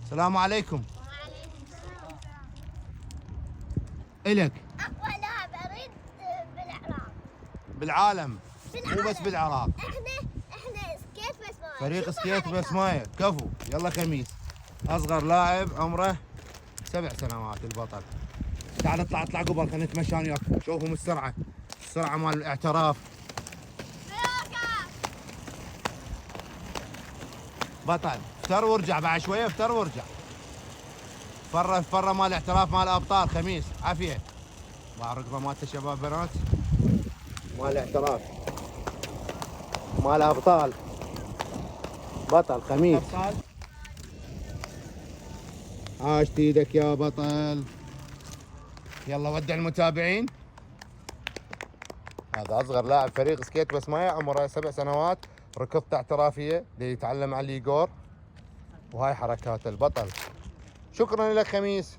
السلام عليكم. وعليكم السلام. إلك اقوى لاعب اريد بالعراق. بالعالم بالعالم. مو بس بالعراق. احنا سكيت بس ماي. فريق شوفوا سكيت بس حركات. مايه كفو. يلا خميس. اصغر لاعب عمره 7 سنوات البطل. تعال اطلع قبل خلينا نتمشى وياك. شوفهم السرعه مال الاعتراف. بطل. افتر وارجع بعد شويه، افتر وارجع. فره مال الاعتراف مال الابطال خميس. عافيه. ركبه مالته شباب بنات مال الاعتراف مال ابطال. بطل خميس. عاشت ايدك يا بطل. يلا ودع المتابعين. هذا اصغر لاعب فريق سكيت بس مايا، عمره 7 سنوات، ركضته احترافيه يتعلم على الليجور، وهاي حركات البطل. شكرا لك خميس.